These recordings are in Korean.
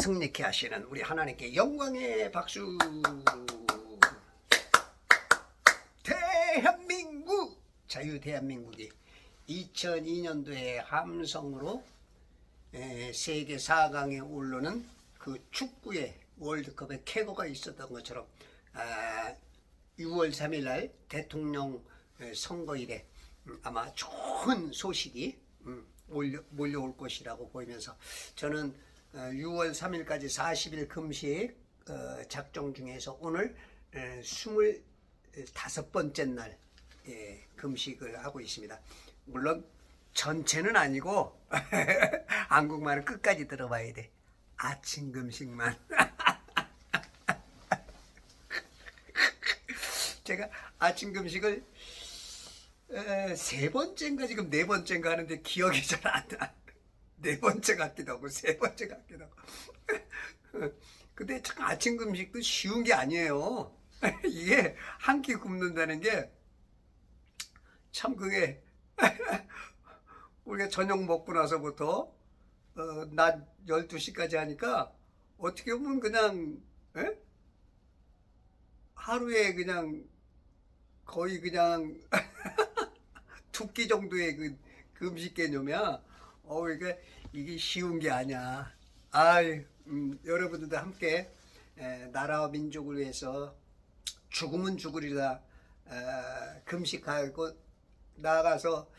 승리케 하시는 우리 하나님께 영광의 박수. 대한민국, 자유 대한민국이 2002년도에 함성으로 세계 4강에 오르는 그 축구의 월드컵의 쾌거가 있었던 것처럼 6월 3일 날 대통령 선거일에 아마 좋은 소식이 몰려올 것이라고 보이면서 저는 6월 3일까지 40일 금식 작정 중에서 오늘 25번째 날 금식을 하고 있습니다. 물론 전체는 아니고 한국말을 끝까지 들어봐야 돼. 아침 금식만. 제가 아침 금식을 세 번째인가 지금 네 번째인가 하는데 기억이 잘 안 나. 네 번째 같기도 하고 세 번째 같기도 하고. 근데 참 아침 금식도 쉬운 게 아니에요. 이게 한 끼 굶는다는 게 참 그게 우리가 저녁 먹고 나서부터 낮 12시까지 하니까 어떻게 보면 그냥 하루에 그냥 거의 그냥 두 끼 정도의 그 금식 개념이야. 이게 쉬운 게 아니야. 여러분들도 함께 나라와 민족을 위해서 죽으면 죽으리라 금식하고 나가서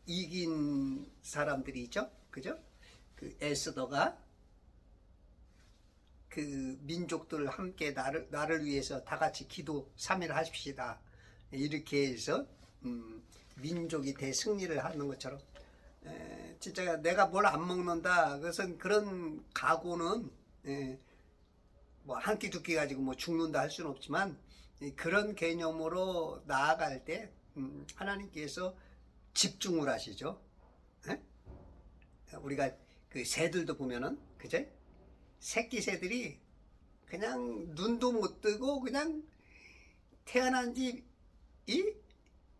이긴 사람들이 있죠, 그죠? 그 에스더가 그 민족들 함께 나를 위해서 다 같이 기도 3일 하십시다. 이렇게 해서 민족이 대승리를 하는 것처럼 진짜 내가 뭘 안 먹는다. 그것은 그런 각오는 뭐 한 끼 두 끼 가지고 뭐 죽는다 할 수는 없지만 그런 개념으로 나아갈 때 하나님께서 집중을 하시죠. 우리가 그 새들도 보면은 그죠? 새끼 새들이 그냥 눈도 못 뜨고 그냥 태어난 지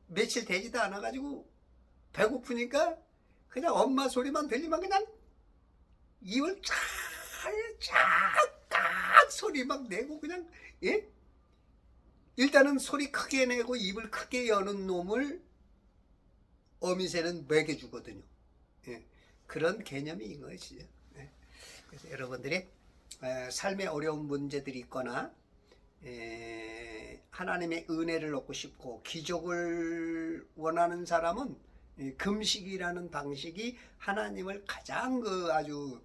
며칠 되지도 않아 가지고 배고프니까 그냥 엄마 소리만 들리면 그냥 입을 쫙 소리 막 내고 그냥 일단은 소리 크게 내고 입을 크게 여는 놈을 어미새는 먹여주거든요. 그런 개념이 이것이죠. 그래서 여러분들이 삶에 어려운 문제들이 있거나 하나님의 은혜를 얻고 싶고 기적을 원하는 사람은 금식이라는 방식이 하나님을 가장 아주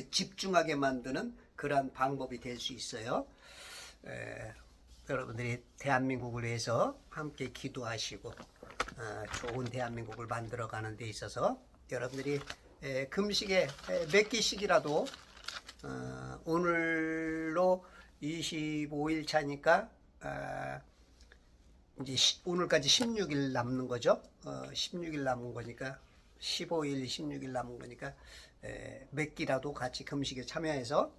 집중하게 만드는 그러한 방법이 될 수 있어요. 여러분들이 대한민국을 위해서 함께 기도하시고 좋은 대한민국을 만들어가는 데 있어서 여러분들이 금식에 몇 끼씩이라도 오늘로 25일 차니까 이제 오늘까지 16일 남는 거죠. 16일 남은 거니까 15일, 16일 남은 거니까 몇 끼라도 같이 금식에 참여해서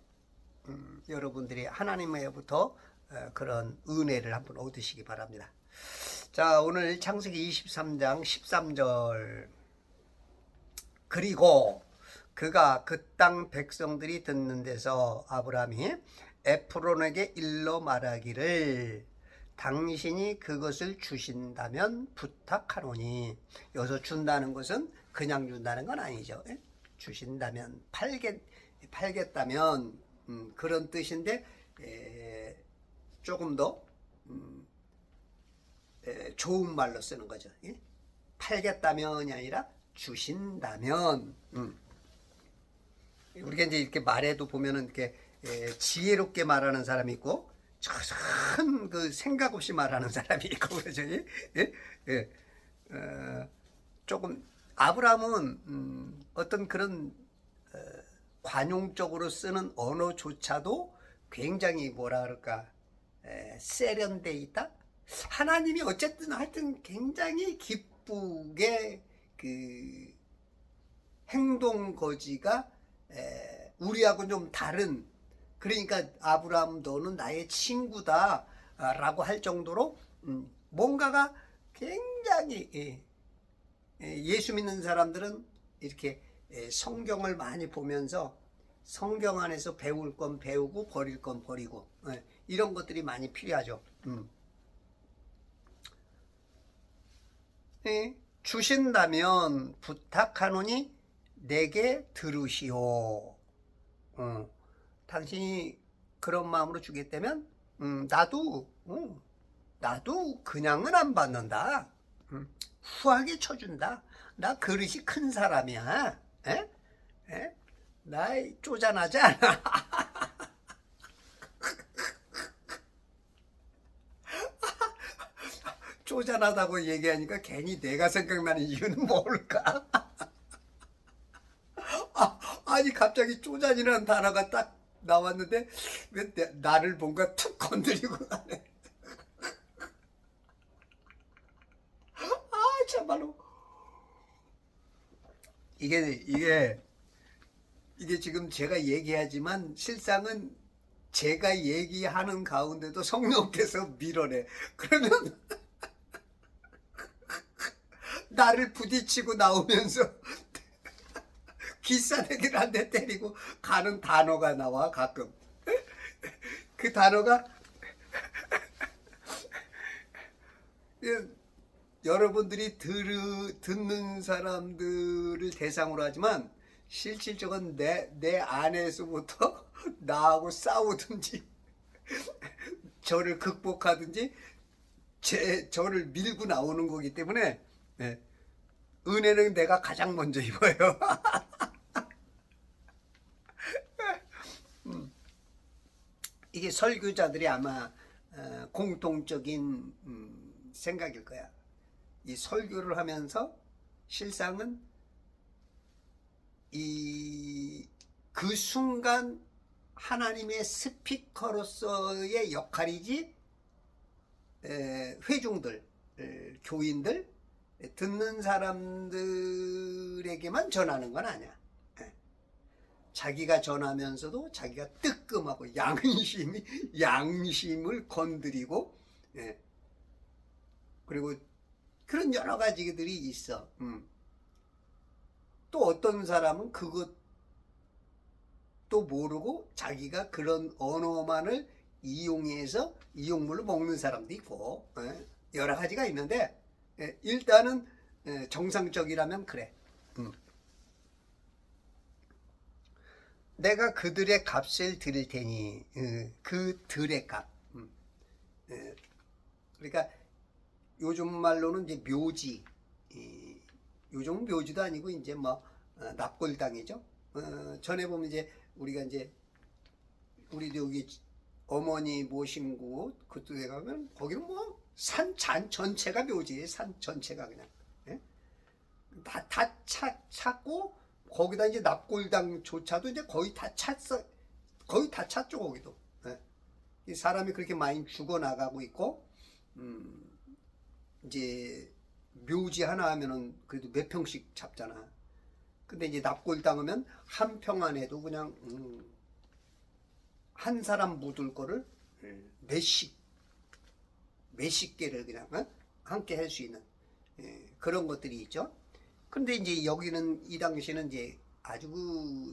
여러분들이 하나님으로부터 그런 은혜를 한번 얻으시기 바랍니다. 자, 오늘 창세기 23장 13절. 그리고 그가 그 땅 백성들이 듣는 데서 아브라함이 에프론에게 일러 말하기를 당신이 그것을 주신다면 부탁하노니. 여기서 준다는 것은 그냥 준다는 건 아니죠. 주신다면 팔겠다면 그런 뜻인데 조금 더 좋은 말로 쓰는 거죠. 팔겠다면이 아니라 주신다면. 우리가 이제 이렇게 말해도 보면은 이렇게 지혜롭게 말하는 사람이 있고 참 그 생각 없이 말하는 사람이 있고 그러죠. 조금 아브라함은 어떤 그런 관용적으로 쓰는 언어조차도 굉장히 뭐라 그럴까 세련돼 있다. 하나님이 어쨌든 하여튼 굉장히 기쁘게 그 행동 거지가 우리하고 좀 다른, 그러니까 아브라함 너는 나의 친구다 라고 할 정도로 뭔가가 굉장히 예수 믿는 사람들은 이렇게 성경을 많이 보면서 성경 안에서 배울 건 배우고 버릴 건 버리고 이런 것들이 많이 필요하죠. 주신다면 부탁하노니 내게 들으시오. 당신이 그런 마음으로 주겠다면 나도 그냥은 안 받는다. 후하게 쳐준다. 나 그릇이 큰 사람이야. 에? 에? 나 쪼잔하지 않아. 쪼잔하다고 얘기하니까 괜히 내가 생각나는 이유는 뭘까? 아니 갑자기 쪼잔이라는 단어가 딱 나왔는데 왜 나를 뭔가 툭 건드리고 가네. 참말로 이게 지금 제가 얘기하지만 실상은 제가 얘기하는 가운데도 성령께서 밀어내. 그러면 나를 부딪히고 나오면서 기싸대기를 한 대 때리고 가는 단어가 나와 가끔. 그 단어가 여러분들이 듣는 사람들을 대상으로 하지만 실질적으로 내 안에서부터 나하고 싸우든지 저를 극복하든지 저를 밀고 나오는 거기 때문에 은혜는 내가 가장 먼저 입어요. 이게 설교자들이 아마 공통적인 생각일 거야. 이 설교를 하면서 실상은 그 순간 하나님의 스피커로서의 역할이지 회중들, 교인들, 듣는 사람들에게만 전하는 건 아니야. 자기가 전하면서도 자기가 뜨끔하고 양심을 건드리고 그리고 그런 여러 가지들이 있어. 또 어떤 사람은 그것도 모르고 자기가 그런 언어만을 이용해서 이용물로 먹는 사람도 있고 여러 가지가 있는데 일단은 정상적이라면 그래. 내가 그들의 값을 드릴 테니 그들의 값. 그러니까 요즘 말로는 이제 묘지. 요즘은 묘지도 아니고 이제 뭐 납골당이죠. 전에 보면 이제 우리가 이제 우리도 여기 어머니 모신 곳 그쪽에 가면 거기는 뭐 산 전체가 묘지예요. 산 전체가 그냥 다 찾고 거기다 이제 납골당조차도 이제 거의 다 찼어. 거의 다 찼죠 거기도. 이 사람이 그렇게 많이 죽어 나가고 있고 이제 묘지 하나 하면은 그래도 몇 평씩 잡잖아. 근데 이제 납골당하면 한 평 안에도 그냥 한 사람 묻을 거를 몇십 개를 그냥 함께 할 수 있는 그런 것들이 있죠. 근데 이제 여기는 이 당시에는 이제 아주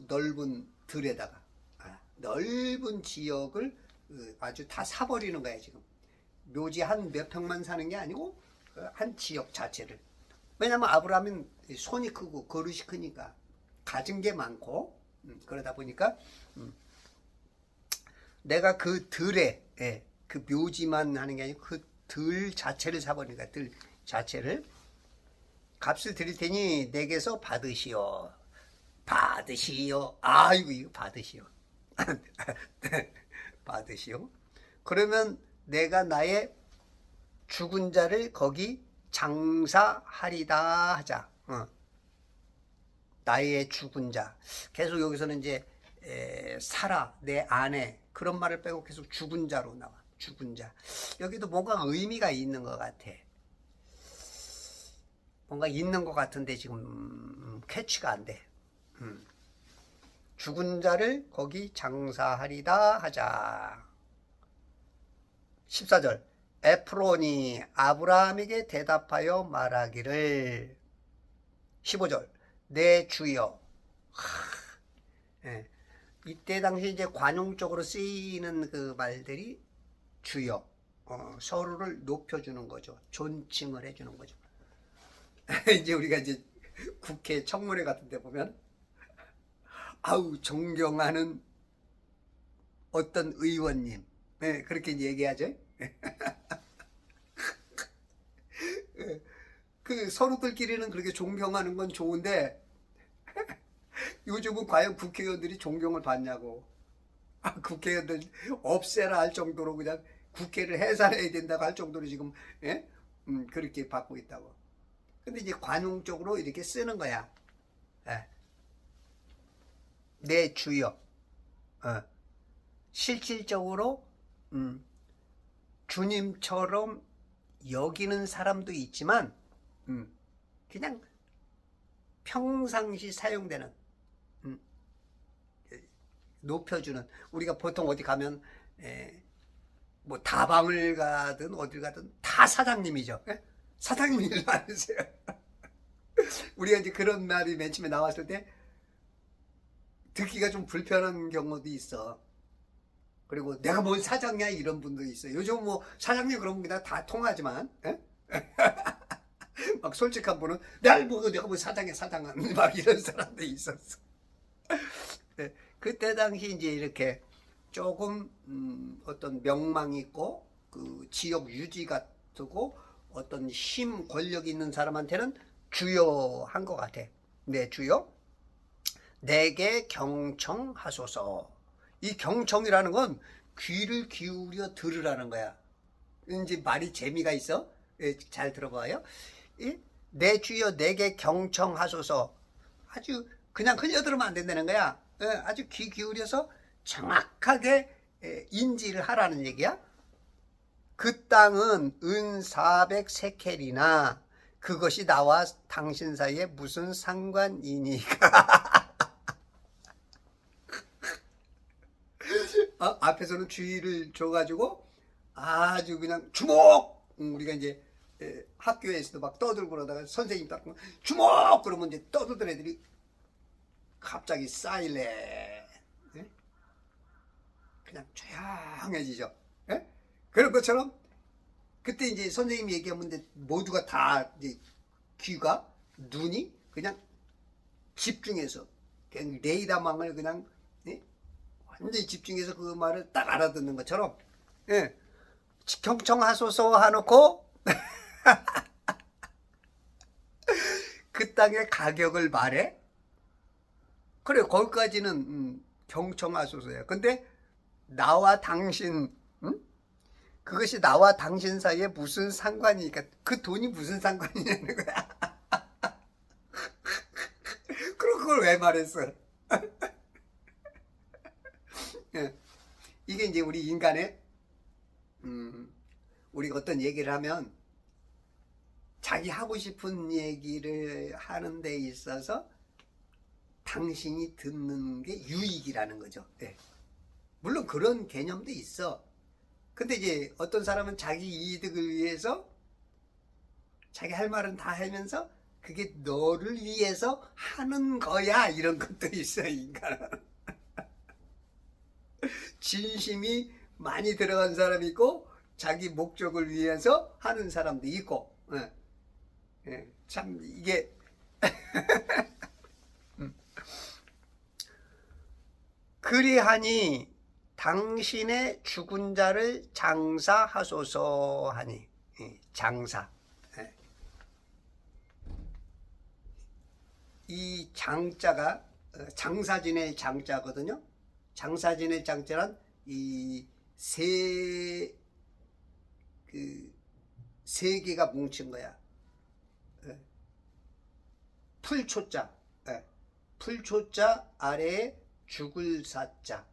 넓은 들에다가 넓은 지역을 아주 다 사버리는 거야 지금. 묘지 한 몇 평만 사는 게 아니고 한 지역 자체를. 왜냐면 아브라함은 손이 크고 그릇이 크니까 가진 게 많고 그러다 보니까 내가 그 들에 그 묘지만 하는 게 아니고 그 들 자체를 사버리니까 들 자체를 값을 드릴 테니 내게서 받으시오. 받으시오. 아이고 이거 받으시오. 받으시오. 그러면 내가 나의 죽은 자를 거기 장사하리다 하자. 나의 죽은 자. 계속 여기서는 이제 살아 내 안에 그런 말을 빼고 계속 죽은 자로 나와. 죽은 자. 여기도 뭔가 의미가 있는 것 같아. 뭔가 있는 것 같은데 지금 캐치가 안 돼. 죽은 자를 거기 장사하리다 하자. 14절 에프론이 아브라함에게 대답하여 말하기를 15절 내 주여 이때 당시 이제 관용적으로 쓰이는 그 말들이 주여, 서로를 높여주는 거죠. 존칭을 해주는 거죠. 이제 우리가 이제 국회 청문회 같은 데 보면 아우 존경하는 어떤 의원님, 네, 그렇게 얘기하죠. 그 서로들끼리는 그렇게 존경하는 건 좋은데 요즘은 과연 국회의원들이 존경을 받냐고. 국회의원들 없애라 할 정도로 그냥 국회를 해산해야 된다고 할 정도로 지금 예? 그렇게 받고 있다고. 근데 이제 관용적으로 이렇게 쓰는 거야. 예. 내 주여. 실질적으로 주님처럼 여기는 사람도 있지만 그냥 평상시 사용되는 높여주는, 우리가 보통 어디 가면 뭐 다방을 가든 어딜 가든 다 사장님이죠. 예? 사장님 일 많으세요. 우리가 이제 그런 말이 맨 처음에 나왔을 때 듣기가 좀 불편한 경우도 있어. 그리고 내가 뭔 사장이야 이런 분도 있어요. 요즘 뭐 사장님 그런 거 다 통하지만 예? 막 솔직한 분은 내가 뭐 사장이야 사장은 막 이런 사람도 있었어. 예, 그때 당시 이제 이렇게 조금 어떤 명망 있고 그 지역 유지가 되고 어떤 힘 권력 있는 사람한테는 주여 한 것 같아. 네, 주여 내게 경청하소서. 이 경청이라는 건 귀를 기울여 들으라는 거야. 이제 말이 재미가 있어. 예, 잘 들어봐요. 내 주여 내게 경청하소서. 아주 그냥 흘려들으면 안 된다는 거야. 예, 아주 귀 기울여서 정확하게 인지를 하라는 얘기야. 그 땅은 은 400세켈이나 그것이 나와 당신 사이에 무슨 상관이니까. 앞에서는 주의를 줘가지고 아주 그냥 주목! 우리가 이제 학교에서도 막 떠들고 그러다가 선생님 딱 주목! 그러면 이제 떠들던 애들이 갑자기 사일렌, 그냥 조용해지죠. 예? 그런 것처럼 그때 이제 선생님이 얘기하면 모두가 다 이제 귀가 눈이 그냥 집중해서 그냥 레이더망을 그냥 완전히 집중해서 그 말을 딱 알아듣는 것처럼 예. 경청하소서 하놓고 그 땅의 가격을 말해. 그래 거기까지는 경청하소서야. 근데 나와 당신 그것이 나와 당신 사이에 무슨 상관이니까 그 돈이 무슨 상관이냐는 거야. 그럼 그걸 왜 말했어? 예. 이게 이제 우리 인간의 우리가 어떤 얘기를 하면 자기 하고 싶은 얘기를 하는 데 있어서 당신이 듣는 게 유익이라는 거죠. 네. 물론 그런 개념도 있어. 근데 이제 어떤 사람은 자기 이득을 위해서 자기 할 말은 다 하면서 그게 너를 위해서 하는 거야 이런 것도 있어. 인간은 진심이 많이 들어간 사람이 있고 자기 목적을 위해서 하는 사람도 있고. 참 이게 그리하니 당신의 죽은 자를 장사하소서 하니. 장사. 이 장자가 장사진의 장자거든요. 장사진의 장자란 이 세 개가 뭉친 거야. 풀초자. 풀초자 아래에 죽을 사자.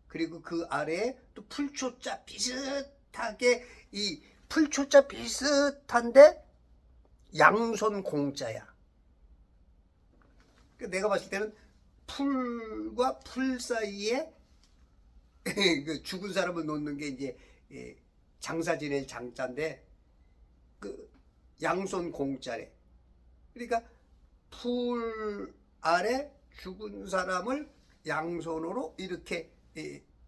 그리고 그 아래에 또 풀초자 비슷하게 이 풀초자 비슷한데 양손 공자야. 내가 봤을 때는 풀과 풀 사이에 그 죽은 사람을 놓는 게 이제 장사 지낼 장자인데 그 양손 공자래. 그러니까 풀 아래 죽은 사람을 양손으로 이렇게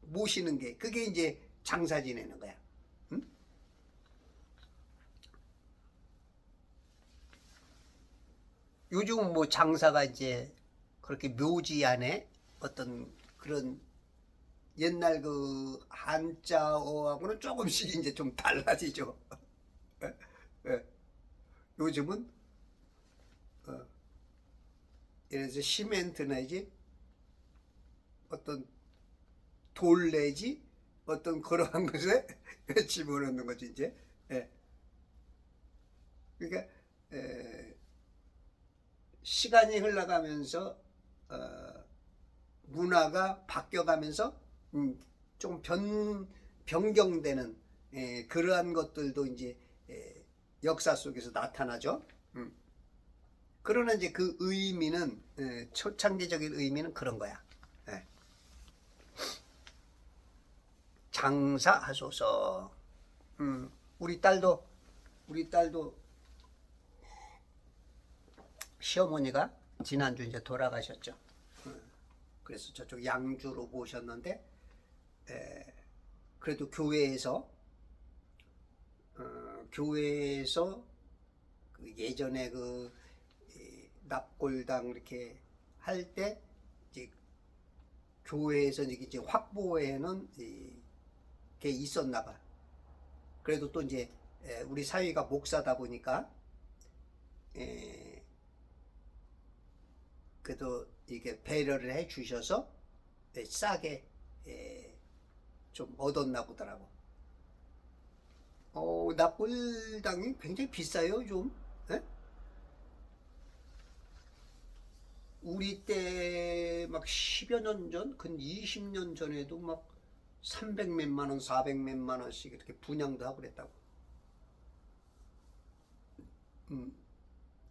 모시는 게 그게 이제 장사 지내는 거야. 응? 요즘 뭐 장사가 이제 그렇게 묘지 안에 어떤 그런 옛날 그 한자어하고는 조금씩 이제 좀 달라지죠. 예, 예. 요즘은 예를 들어서 시멘트 내지 어떤 돌 내지 어떤 그러한 것에 집어넣는 거지 이제. 예. 그러니까 시간이 흘러가면서 문화가 바뀌어가면서 좀 변경되는 그러한 것들도 이제 역사 속에서 나타나죠. 그러나 이제 그 의미는 초창기적인 의미는 그런 거야. 예. 장사하소서. 우리 딸도 시어머니가 지난주 이제 돌아가셨죠. 그래서 저쪽 양주로 모셨는데 그래도 교회에서 그 예전에 그 납골당 이렇게 할 때 이제 교회에서 이제 확보에는 게 있었나 봐. 그래도 또 이제 우리 사위가 목사다 보니까 그래도 이게 배려를 해 주셔서 싸게 좀 얻었나 보더라고. 납골당이 굉장히 비싸요, 좀. 예? 우리 때 막 10여 년 전, 근 20년 전에도 막 300 몇만 원, 400 몇만 원씩 이렇게 분양도 하고 그랬다고.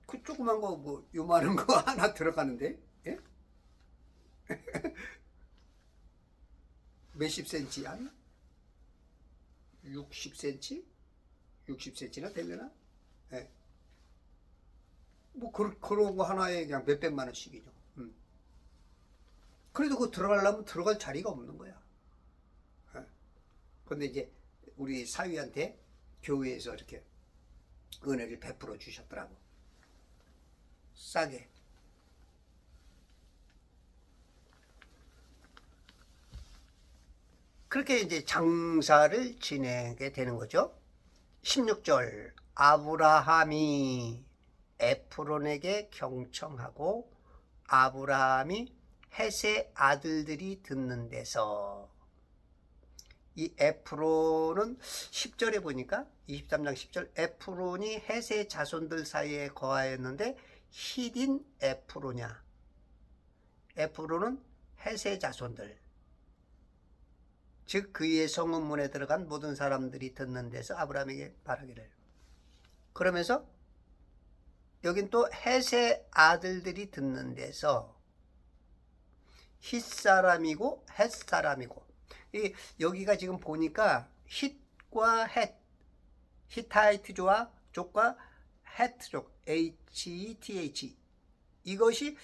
그 조그만 거 뭐 요만한 거 하나 들어가는데, 예? 몇십 센치 한 60cm? 60cm나 되려나? 예. 뭐 그런 거 하나에 그냥 몇백만 원씩이죠. 그래도 그 들어가려면 들어갈 자리가 없는 거야. 예. 근데 이제 우리 사위한테 교회에서 이렇게 은혜를 베풀어 주셨더라고. 싸게. 그렇게 이제 장사를 지내게 되는 거죠. 16절 아브라함이 에프론에게 경청하고 아브라함이 헷의 아들들이 듣는 데서, 이 에프론은 10절에 보니까 23장 10절 에프론이 헷의 자손들 사이에 거하였는데 히딘 에프로냐. 에프론은 헷의 자손들, 즉 그의 성읍문에 들어간 모든 사람들이 듣는 데서 아브라함에게 말하기를. 그러면서 여긴 또 헷의 아들들이 듣는 데서 힛사람이고 헷사람이고, 여기가 지금 보니까 힛과 헷, 히타이트족과 헷족, HETH, 이것이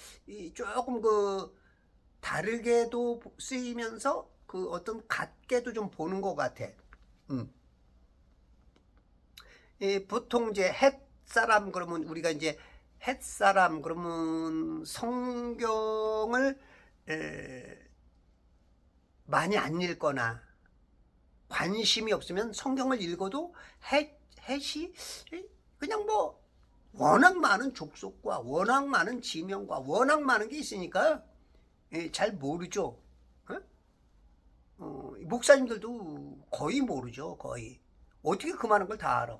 조금 그 다르게도 쓰이면서 그 어떤 같게도 좀 보는 것 같아. 보통 이제 헷 사람 그러면 우리가 이제 헷 사람 그러면 성경을 많이 안 읽거나 관심이 없으면 성경을 읽어도 헷이 그냥 뭐 워낙 많은 족속과 워낙 많은 지명과 워낙 많은 게 있으니까 잘 모르죠. 목사님들도 거의 모르죠. 거의. 어떻게 그 많은 걸 다 알아?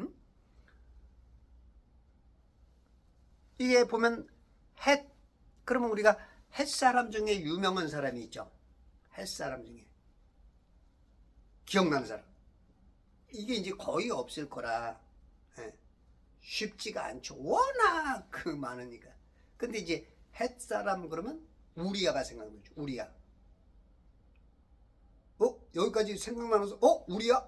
응? 이게 보면 그러면 우리가 헷사람 중에 유명한 사람이 있죠. 헷사람 중에 기억나는 사람, 이게 이제 거의 없을 거라 쉽지가 않죠. 워낙 그 많으니까. 근데 이제 헷사람 그러면 우리야가 생각나죠. 우리야. 여기까지 생각나서 우리야?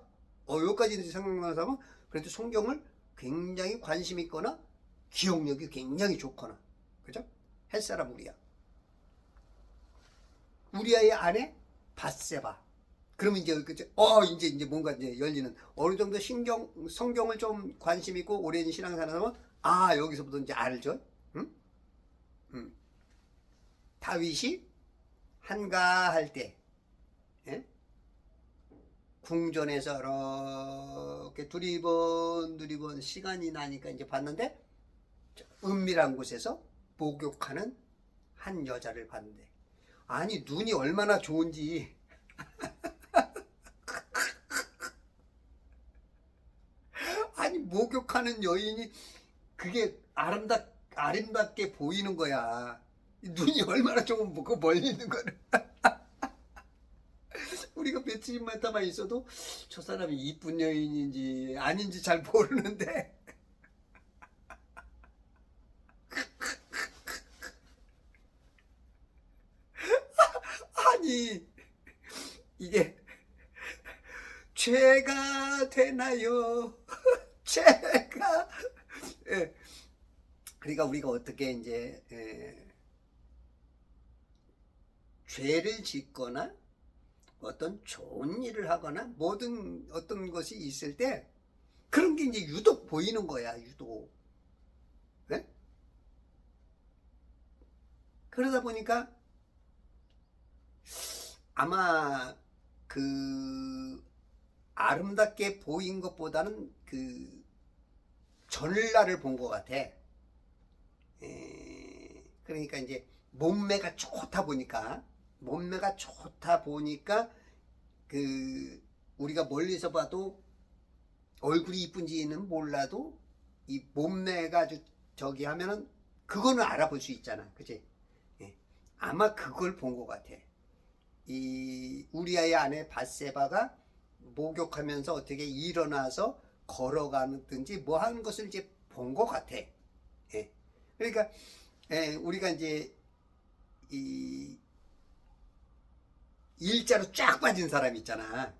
여기까지 생각나는 사람은 그래도 성경을 굉장히 관심 있거나 기억력이 굉장히 좋거나, 그죠? 헷사람 우리야. 우리아의 아내 밧세바. 그러면 이제 이제 뭔가 이제 열리는, 어느 정도 성경을 좀 관심 있고 오랜 신앙생활하면 여기서부터 이제 알죠. 응? 다윗이 한가할 때, 예? 궁전에서 이렇게 두리번 시간이 나니까 이제 봤는데, 은밀한 곳에서 목욕하는 한 여자를 봤는데, 아니 눈이 얼마나 좋은지 아니 목욕하는 여인이 그게 아름답게 보이는 거야. 눈이 얼마나 좋으면 그 멀리 있는 거를. 우리가 며칠만 있어도 저 사람이 이쁜 여인인지 아닌지 잘 모르는데, 아니 이게 죄가 되나요? 죄가. 예. 그러니까 우리가 어떻게 이제 죄를 짓거나 어떤 좋은 일을 하거나 모든 어떤 것이 있을 때 그런 게 이제 유독 보이는 거야, 유독. 네? 그러다 보니까 아마 그 아름답게 보인 것보다는 그 전날을 본 것 같아. 그러니까 이제 몸매가 좋다 보니까 그 우리가 멀리서 봐도 얼굴이 이쁜지는 몰라도 이 몸매가 아주 저기 하면은 그거는 알아볼 수 있잖아, 그치? 예. 아마 그걸 본 것 같아. 이 우리아의 아내 밧세바가 목욕하면서 어떻게 일어나서 걸어가든지 뭐 하는 것을 이제 본 것 같아. 예. 그러니까 우리가 이제 이 일자로 쫙 빠진 사람 있잖아.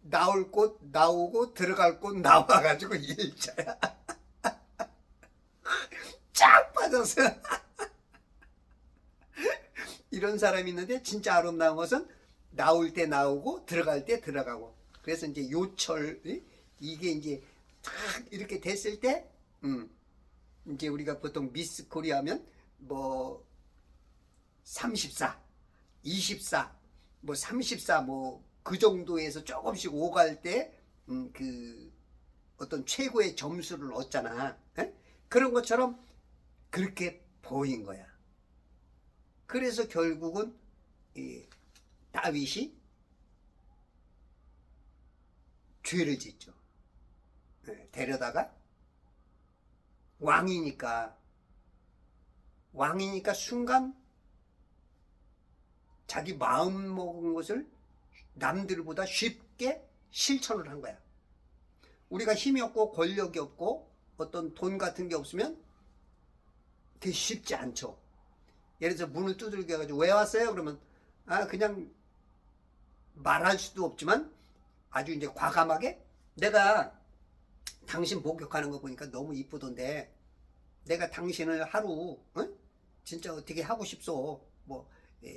나올 곳 나오고 들어갈 곳 나와가지고 일자야. 쫙 빠졌어. 이런 사람이 있는데 진짜 아름다운 것은 나올 때 나오고 들어갈 때 들어가고. 그래서 이제 요철, 이게 이제 탁 이렇게 됐을 때 이제 우리가 보통 미스 코리아 하면 뭐 34, 24, 뭐 34, 뭐 그 정도에서 조금씩 오갈 때 그 어떤 최고의 점수를 얻잖아. 에? 그런 것처럼 그렇게 보인 거야. 그래서 결국은 이 다윗이 죄를 짓죠. 데려다가 왕이니까 순간 자기 마음 먹은 것을 남들보다 쉽게 실천을 한 거야. 우리가 힘이 없고 권력이 없고 어떤 돈 같은 게 없으면 그게 쉽지 않죠. 예를 들어서 문을 두들겨 가지고 왜 왔어요? 그러면 그냥 말할 수도 없지만 아주 이제 과감하게, 내가 당신 목욕하는 거 보니까 너무 이쁘던데 내가 당신을 하루 진짜 어떻게 하고 싶소.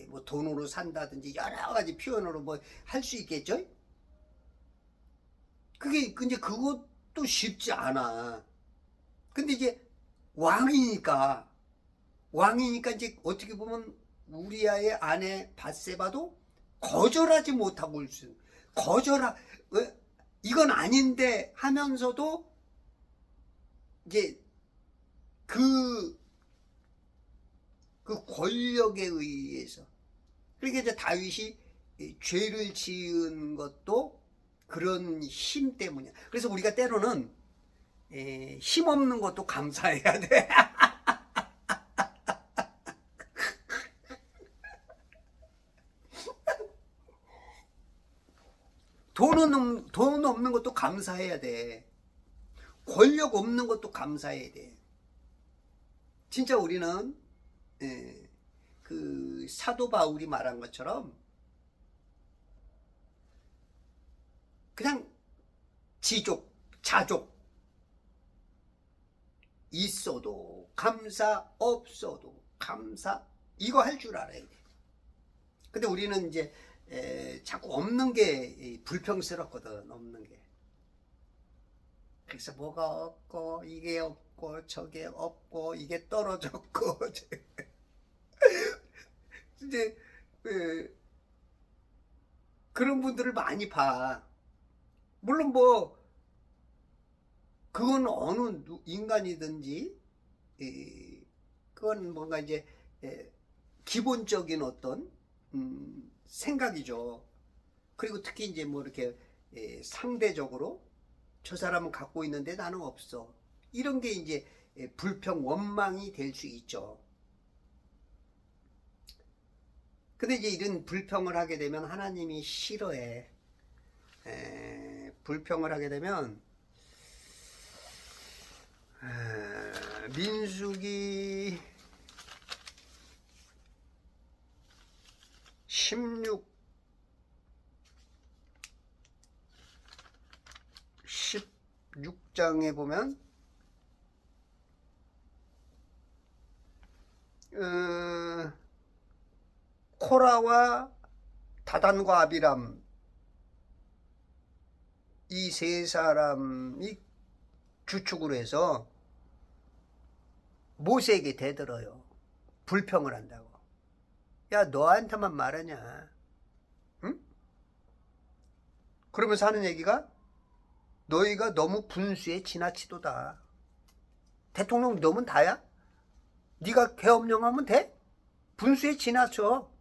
뭐 돈으로 산다든지 여러 가지 표현으로 뭐 할 수 있겠죠. 그게 근데 그것도 쉽지 않아. 근데 이제 왕이니까 이제 어떻게 보면 우리아의 아내 밧세바도 거절하지 못하고 있어요. 이건 아닌데 하면서도 이제 그 권력에 의해서. 그러니까 이제 다윗이 죄를 지은 것도 그런 힘 때문이야. 그래서 우리가 때로는 힘 없는 것도 감사해야 돼. 돈 없는 것도 감사해야 돼. 권력 없는 것도 감사해야 돼. 진짜 우리는 그 사도 바울이 말한 것처럼 그냥 자족 있어도 감사, 없어도 감사 이거 할 줄 알아야 돼. 근데 우리는 이제 자꾸 없는 게 불평스럽거든. 없는 게. 그래서 뭐가 없고 이게 없고 저게 없고 이게 떨어졌고 이제 그런 분들을 많이 봐. 물론 뭐 그건 어느 인간이든지 그건 뭔가 이제 기본적인 어떤 생각이죠. 그리고 특히 이제 뭐 이렇게 상대적으로 저 사람은 갖고 있는데 나는 없어. 이런 게 이제 불평, 원망이 될 수 있죠. 근데 이제 이런 불평을 하게 되면 하나님이 싫어해. 불평을 하게 되면 민수기 16장에 보면 코라와 다단과 아비람 이 세 사람이 주축으로 해서 모세에게 대들어요. 불평을 한다고. 야, 너한테만 말하냐? 응? 그러면서 하는 얘기가 너희가 너무 분수에 지나치도다. 대통령 너면 다야? 네가 계엄령하면 돼? 분수에 지나쳐.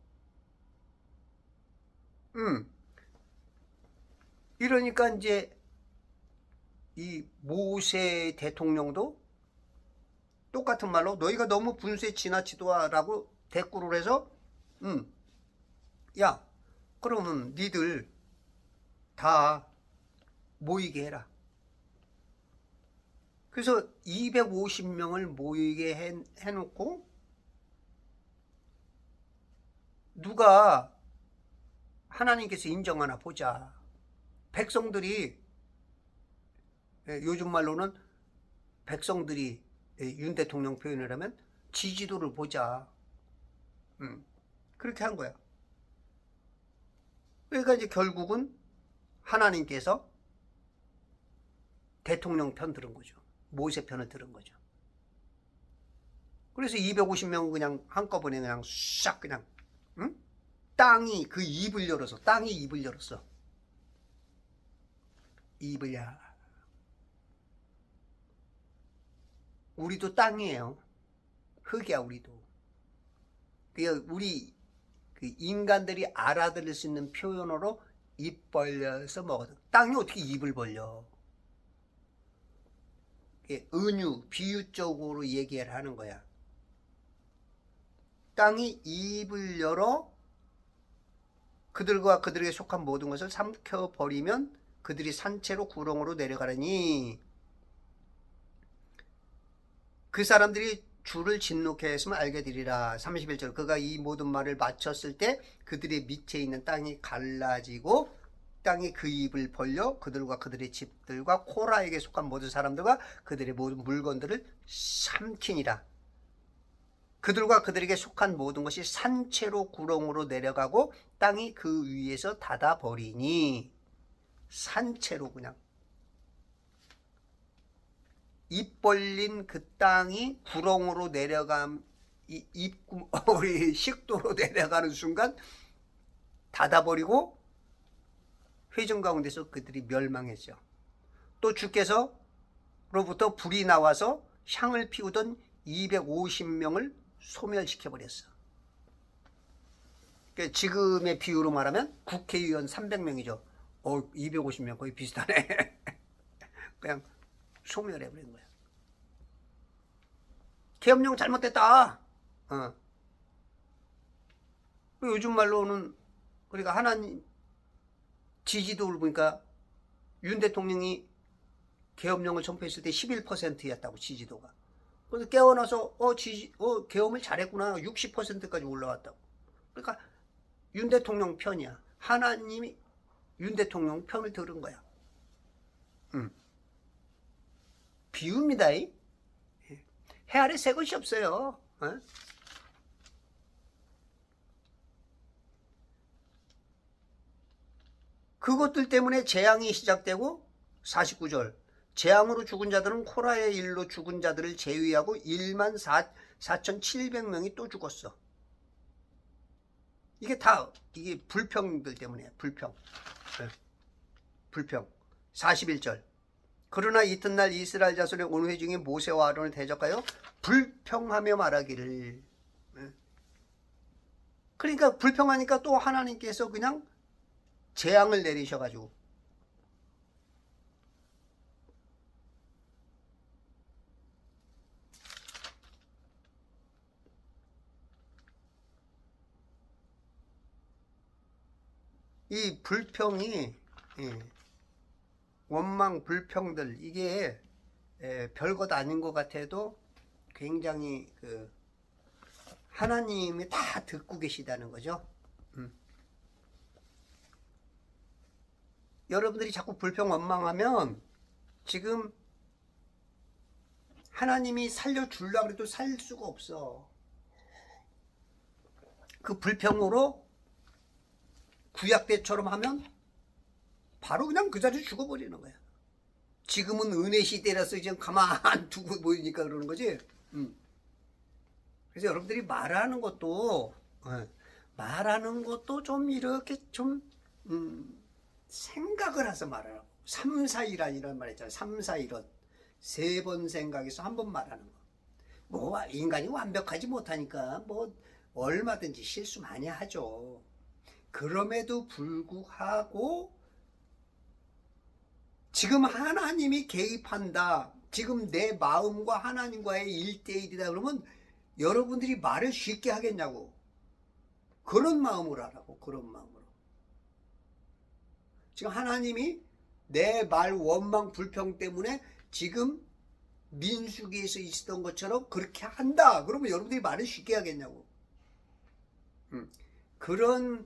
이러니까 이제 이 모세 대통령도 똑같은 말로 너희가 너무 분수에 지나치도라고 대꾸를 해서 야, 그러면 니들 다 모이게 해라. 그래서 250명을 모이게 해놓고 누가 하나님께서 인정하나 보자. 백성들이 요즘 말로는 백성들이 윤 대통령 표현을 하면 지지도를 보자. 그렇게 한 거야. 그러니까 이제 결국은 하나님께서 대통령 편 들은 거죠. 모세 편을 들은 거죠. 그래서 250명은 그냥 한꺼번에 그냥 싹 그냥 땅이 그 입을 열어서 땅이 입을 열었어. 입을야. 우리도 땅이에요. 흙이야 우리도. 우리 그 인간들이 알아들을 수 있는 표현으로 입 벌려서 먹어도 땅이 어떻게 입을 벌려? 은유, 비유적으로 얘기를 하는 거야. 땅이 입을 열어 그들과 그들에게 속한 모든 것을 삼켜버리면 그들이 산채로 구렁으로 내려가려니 그 사람들이 주를 진노케 했으면 알게 되리라. 31절 그가 이 모든 말을 마쳤을 때 그들의 밑에 있는 땅이 갈라지고 땅이 그 입을 벌려 그들과 그들의 집들과 코라에게 속한 모든 사람들과 그들의 모든 물건들을 삼키니라. 그들과 그들에게 속한 모든 것이 산채로 구렁으로 내려가고 땅이 그 위에서 닫아버리니 산채로 그냥 입 벌린 그 땅이 구렁으로 내려감 우리 식도로 내려가는 순간 닫아버리고 회중 가운데서 그들이 멸망했죠. 또 주께서로부터 불이 나와서 향을 피우던 250명을 소멸시켜버렸어. 그러니까 지금의 비유로 말하면 국회의원 300명이죠. 250명 거의 비슷하네. 그냥 소멸해버린 거야. 계엄령 잘못됐다. 요즘 말로는 그러니까 하나님 지지도를 보니까 윤 대통령이 계엄령을 선포했을 때 11%였다고 지지도가. 그래서 깨어나서 계엄을 잘했구나 60%까지 올라왔다고. 그러니까 윤 대통령 편이야. 하나님이 윤 대통령 편을 들은 거야. 비유입니다. 해 아래 새 것이 없어요. 그것들 때문에 재앙이 시작되고 49절 재앙으로 죽은 자들은 코라의 일로 죽은 자들을 제외하고 1만 4,700명이 또 죽었어. 이게 다 이게 불평들 때문이에요. 불평. 불평. 41절 그러나 이튿날 이스라엘 자손의 온 회중이 모세와 아론을 대적하여 불평하며 말하기를. 그러니까 불평하니까 또 하나님께서 그냥 재앙을 내리셔가지고 이 불평이 원망 불평들 이게 별것 아닌 것 같아도 굉장히 하나님이 다 듣고 계시다는 거죠. 여러분들이 자꾸 불평 원망하면 지금 하나님이 살려주려고 해도 살 수가 없어. 그 불평으로 구약 때처럼 하면 바로 그냥 그 자리에 죽어버리는 거야. 지금은 은혜 시대라서 지금 가만 안 두고 보이니까 그러는 거지. 그래서 여러분들이 말하는 것도 좀 이렇게 좀 생각을 해서 말하라고. 3, 4, 1이라는 말 있잖아요. 3, 4, 1은 3번 생각해서 한 번 말하는 거. 뭐 인간이 완벽하지 못하니까 뭐 얼마든지 실수 많이 하죠. 그럼에도 불구하고 지금 하나님이 개입한다. 지금 내 마음과 하나님과의 1대1이다. 그러면 여러분들이 말을 쉽게 하겠냐고. 그런 마음으로 하라고. 그런 마음으로. 지금 하나님이 내 말 원망 불평 때문에 지금 민수기에서 있었던 것처럼 그렇게 한다. 그러면 여러분들이 말을 쉽게 하겠냐고. 그러니까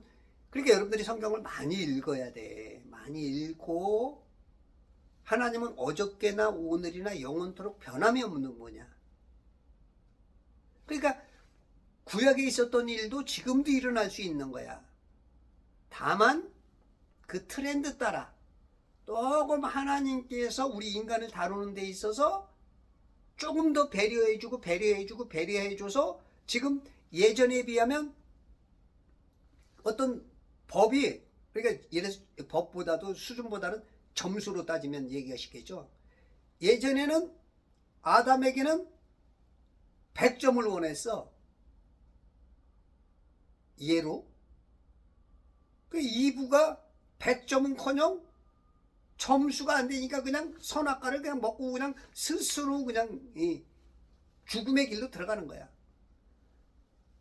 여러분들이 성경을 많이 읽어야 돼. 많이 읽고 하나님은 어저께나 오늘이나 영원토록 변함이 없는 거냐. 그러니까 구약에 있었던 일도 지금도 일어날 수 있는 거야. 다만 그 트렌드 따라 조금 하나님께서 우리 인간을 다루는 데 있어서 조금 더 배려해줘서 지금 예전에 비하면 어떤 법이, 그러니까 예를 들어서 법보다도 수준보다는 점수로 따지면 얘기가 쉽겠죠. 예전에는 아담에게는 100점을 원했어. 예로. 그 이브가 100점은커녕 점수가 안 되니까 그냥 선악과를 그냥 먹고 그냥 스스로 그냥 죽음의 길로 들어가는 거야.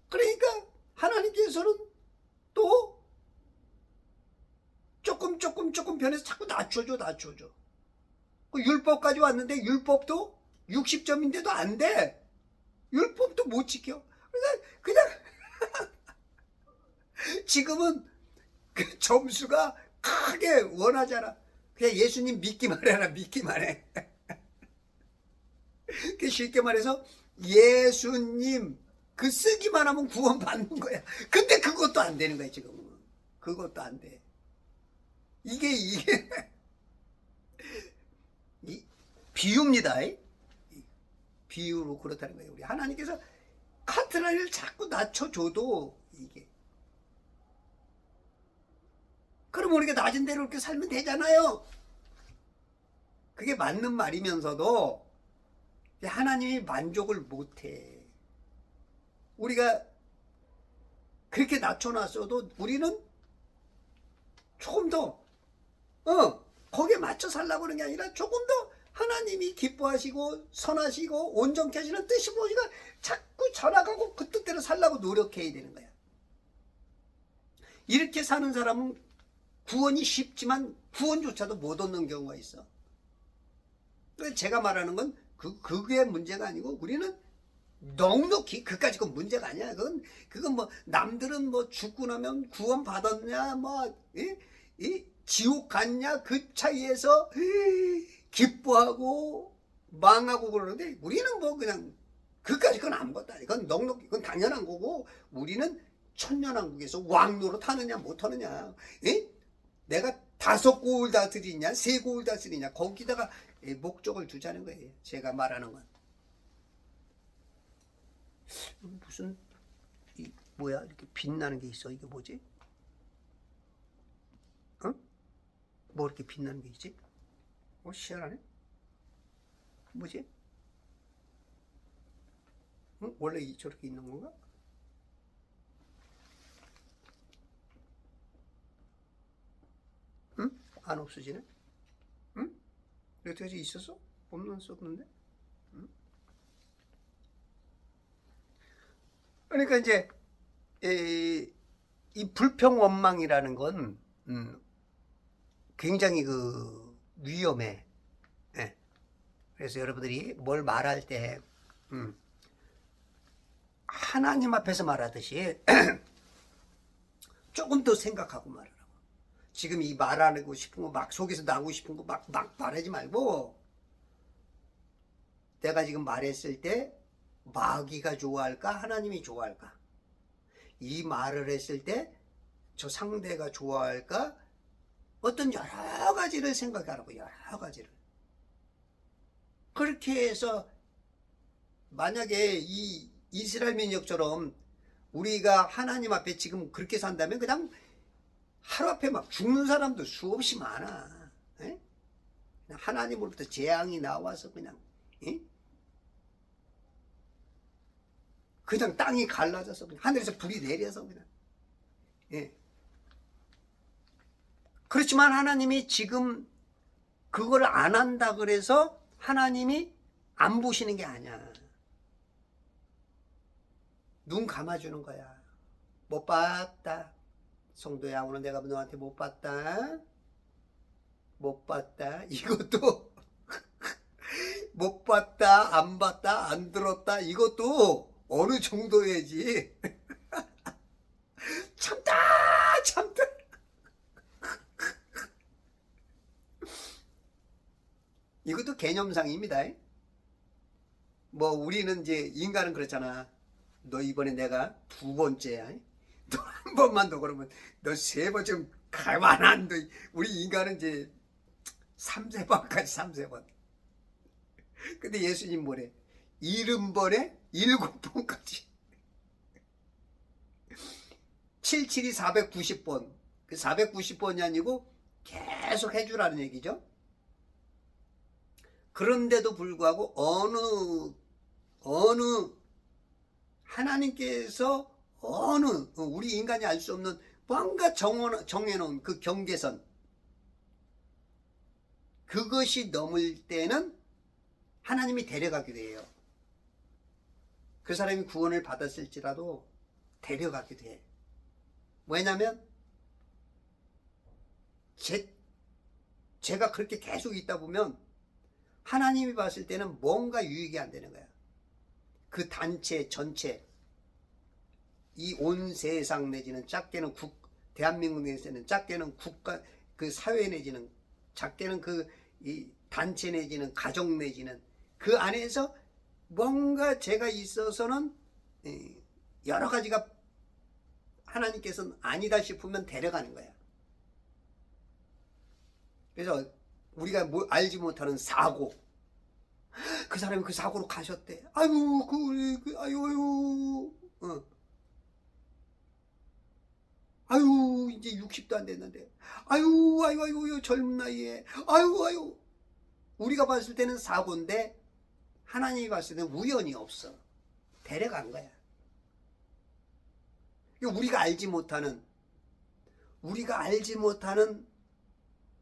그러니까 하나님께서는 또 조금 변해서 자꾸 낮춰줘. 그 율법까지 왔는데 율법도 60점인데도 안 돼. 율법도 못 지켜. 그냥 지금은 그 점수가 크게 원하잖아. 그냥 예수님 믿기만 해라. 믿기만 해. 그 쉽게 말해서 예수님 그 쓰기만 하면 구원 받는 거야. 근데 그것도 안 되는 거야 지금은. 그것도 안 돼. 이게 비유입니다. 비유로 그렇다는 거예요. 우리 하나님께서 카트라를 자꾸 낮춰줘도 이게. 그럼 우리가 낮은 대로 이렇게 살면 되잖아요. 그게 맞는 말이면서도 하나님이 만족을 못해. 우리가 그렇게 낮춰놨어도 우리는 조금 더 거기에 맞춰 살라고 그러는 게 아니라 조금 더 하나님이 기뻐하시고 선하시고 온전케 하시는 뜻이 뭐니까 자꾸 전화가고 그 뜻대로 살라고 노력해야 되는 거야. 이렇게 사는 사람은 구원이 쉽지만 구원조차도 못 얻는 경우가 있어. 그래서 제가 말하는 건 그게 문제가 아니고 우리는 넉넉히 그까지 건 문제가 아니야. 그건 뭐 남들은 뭐 죽고 나면 구원 받았냐 뭐 지옥 갔냐 그 차이에서 기뻐하고 망하고 그러는데 우리는 뭐 그냥 그까지 건 아무것도 아니야. 그건 넉넉히 그건 당연한 거고 우리는 천년왕국에서 왕노릇 하느냐 못 하느냐. 내가 5 고울 다 드리냐, 3 고울 다 드리냐, 거기다가 목적을 두자는 거예요. 제가 말하는 건. 무슨, 뭐야, 이렇게 빛나는 게 있어. 이게 뭐지? 어? 뭐 이렇게 빛나는 게 있지? 희한하네? 뭐지? 응? 원래 저렇게 있는 건가? 응? 안 없어지네? 응? 여태까지 있었어? 없는데? 응? 그러니까 이제 이 불평 원망이라는 건 굉장히 위험해. 예. 그래서 여러분들이 뭘 말할 때 하나님 앞에서 말하듯이 조금 더 생각하고 말하라고. 지금 이 말하고 싶은 거 막 속에서 나오고 싶은 거 막 말하지 말고, 내가 지금 말했을 때 마귀가 좋아할까 하나님이 좋아할까, 이 말을 했을 때 저 상대가 좋아할까, 어떤 여러 가지를 생각하라고. 여러 가지를. 그렇게 해서 만약에 이 이스라엘 민족처럼 우리가 하나님 앞에 지금 그렇게 산다면 그냥 하루 앞에 막 죽는 사람도 수없이 많아. 에? 하나님으로부터 재앙이 나와서 그냥, 에? 그냥 땅이 갈라져서 그냥 하늘에서 불이 내려서 그냥. 예. 그렇지만 하나님이 지금 그걸 안 한다 그래서 하나님이 안 보시는 게 아니야. 눈 감아주는 거야. 못 봤다. 성도야, 오늘 내가 너한테 못 봤다. 못 봤다. 이것도 못 봤다, 안 봤다, 안 들었다. 이것도 어느 정도야지. 참다, 참다. 이것도 개념상입니다. 뭐 우리는 이제 인간은 그렇잖아. 너 이번에 내가 2번째야. 너 한 번만 더 그러면 너 3번쯤 가만 안 둬. 우리 인간은 이제 3세번까지 3세번. 근데 예수님 뭐래? 70번에 7번까지. 77이 490번. 그 490번이 아니고 계속 해주라는 얘기죠. 그런데도 불구하고 어느 하나님께서 우리 인간이 알 수 없는 뭔가 정해놓은 그 경계선, 그것이 넘을 때는 하나님이 데려가기도 해요. 그 사람이 구원을 받았을지라도 데려가기도 해. 왜냐면 제가 그렇게 계속 있다 보면 하나님이 봤을 때는 뭔가 유익이 안 되는 거야. 그 단체 전체, 이 온 세상 내지는 작게는 대한민국 내에서는 작게는 국가, 그 사회 내지는 작게는 이 단체 내지는 가족 내지는 그 안에서 뭔가 제가 있어서는 여러 가지가 하나님께서는 아니다 싶으면 데려가는 거야. 그래서 우리가 알지 못하는 사고, 그 사람이 그 사고로 가셨대. 아유, 아유, 아유, 이제 60도 안 됐는데, 아유, 젊은 나이에, 아유. 우리가 봤을 때는 사고인데 하나님이 봤을 때는 우연이 없어. 데려간 거야. 우리가 알지 못하는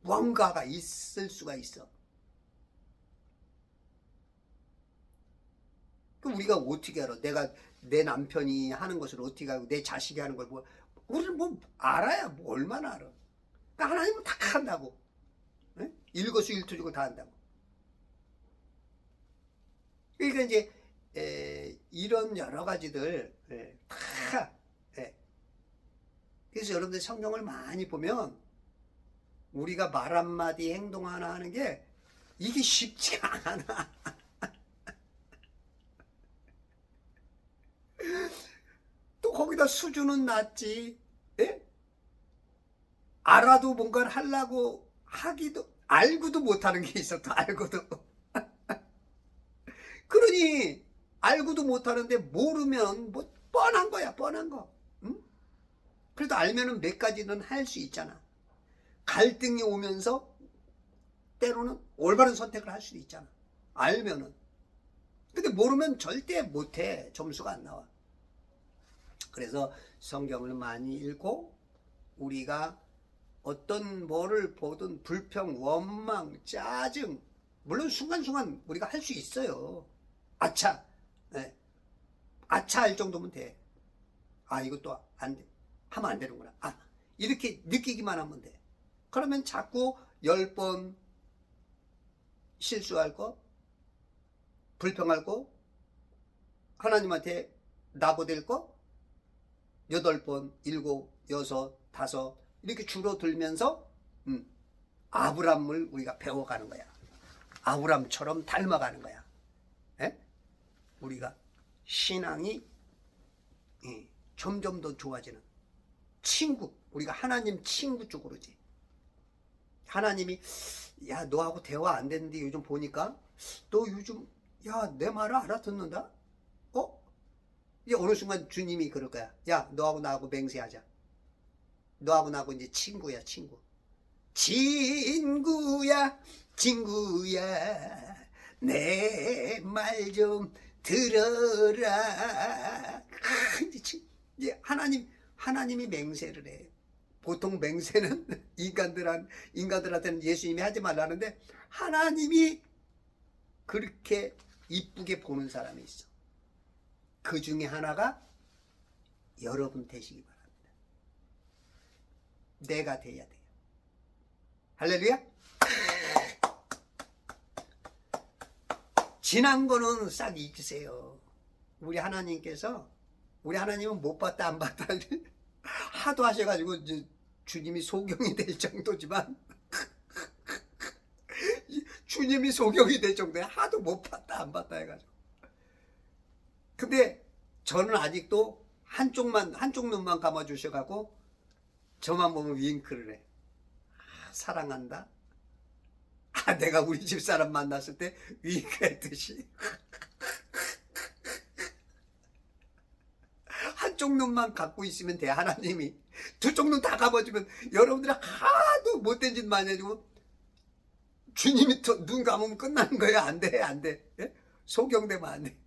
뭔가가 있을 수가 있어. 그럼 우리가 어떻게 알아? 내 남편이 하는 것을 어떻게 알고, 내 자식이 하는 걸 우리는 뭐 알아야 뭐 얼마나 알아. 그러니까 하나님은 다 한다고. 네? 일거수일투족을 다 한다고. 그러니까 이제 이런 여러 가지들 다. 그래서 여러분들 성경을 많이 보면 우리가 말 한마디 행동 하나 하는 게 이게 쉽지가 않아. 또 거기다 수준은 낮지. 예? 나도 뭔가를 하려고 하기도 알고도 못하는 게 있어. 또 알고도. 그러니 알고도 못하는데 모르면 뭐 뻔한 거야. 뻔한 거. 응? 그래도 알면은 몇 가지는 할 수 있잖아. 갈등이 오면서 때로는 올바른 선택을 할 수도 있잖아. 알면은. 근데 모르면 절대 못해. 점수가 안 나와. 그래서 성경을 많이 읽고 우리가 어떤 뭐를 보든 불평, 원망, 짜증, 물론 순간순간 우리가 할 수 있어요. 아차, 네. 아차 할 정도면 돼. 아, 이것도 안 돼. 하면 안 되는구나. 아, 이렇게 느끼기만 하면 돼. 그러면 자꾸 10번 실수할 거, 불평할 거, 하나님한테 나보될 거, 8번, 7, 6, 5 이렇게 줄어들면서 아브람을 우리가 배워가는 거야. 아브람처럼 닮아가는 거야. 에? 우리가 신앙이 점점 더 좋아지는 친구, 우리가 하나님 친구 쪽으로지. 하나님이 야 너하고 대화 안 되는데 요즘 보니까 너 요즘 야 내 말을 알아듣는다? 이제 어느 순간 주님이 그럴 거야. 야 너하고 나하고 맹세하자. 너하고 나하고 이제 친구야. 친구야 내 말 좀 들어라. 이제 하나님이 맹세를 해. 보통 맹세는 인간들한테는 예수님이 하지 말라는데 하나님이 그렇게 이쁘게 보는 사람이 있어. 그 중에 하나가 여러분 되시기 바랍니다. 내가 돼야 돼요. 할렐루야. 지난 거는 싹 잊으세요. 우리 하나님은 못 봤다 안 봤다 하도 하셔가지고 이제 주님이 소경이 될 정도지만 주님이 소경이 될 정도에 하도 못 봤다 안 봤다 해가지고. 근데 저는 아직도 한쪽 눈만 감아주셔가지고 저만 보면 윙크를 해. 사랑한다. 내가 우리 집 사람 만났을 때 윙크했듯이. 한쪽 눈만 갖고 있으면 돼. 하나님이 두 쪽 눈 다 감아주면 여러분들이 하도 못된 짓 많이 해주면 주님이 눈 감으면 끝나는 거야. 안 돼. 예? 소경되면 안 돼.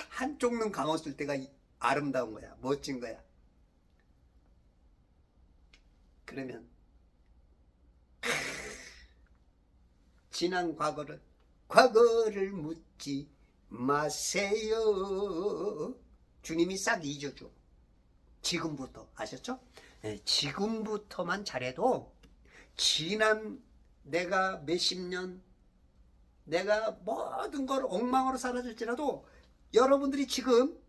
한쪽 눈 감았을 때가 아름다운 거야. 멋진 거야. 그러면 지난 과거를 묻지 마세요. 주님이 싹 잊어줘. 지금부터. 아셨죠? 네, 지금부터만 잘해도 지난 내가 몇십 년 내가 모든 걸 엉망으로 살아질지라도 여러분들이 지금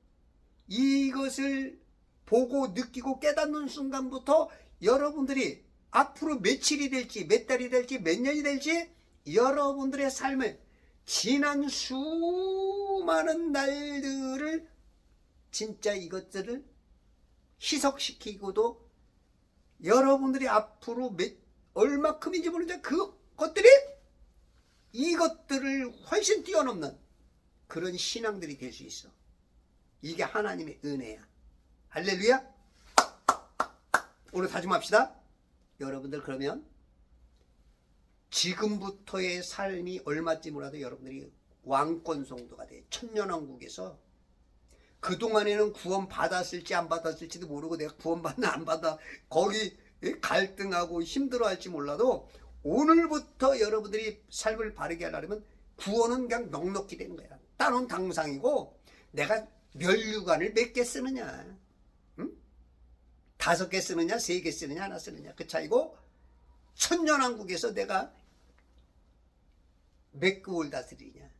이것을 보고 느끼고 깨닫는 순간부터 여러분들이 앞으로 며칠이 될지 몇 달이 될지 몇 년이 될지 여러분들의 삶을 지난 수많은 날들을 진짜 이것들을 희석시키고도 여러분들이 앞으로 얼마큼인지 모르는데 그것들이 이것들을 훨씬 뛰어넘는 그런 신앙들이 될 수 있어. 이게 하나님의 은혜야. 할렐루야. 오늘 다짐합시다. 여러분들 그러면 지금부터의 삶이 얼마쯤 몰라도 여러분들이 왕권 성도가 돼. 천년왕국에서 그동안에는 구원 받았을지 안 받았을지도 모르고 내가 구원 받나 안 받아 거기 갈등하고 힘들어할지 몰라도 오늘부터 여러분들이 삶을 바르게 하려면 구원은 그냥 넉넉히 되는 거야. 따놓은 당상이고 내가 면류관을 몇 개 쓰느냐, 응? 5개 쓰느냐, 3개 쓰느냐, 하나 쓰느냐 그 차이고 천년왕국에서 내가 몇 개월 다스리냐.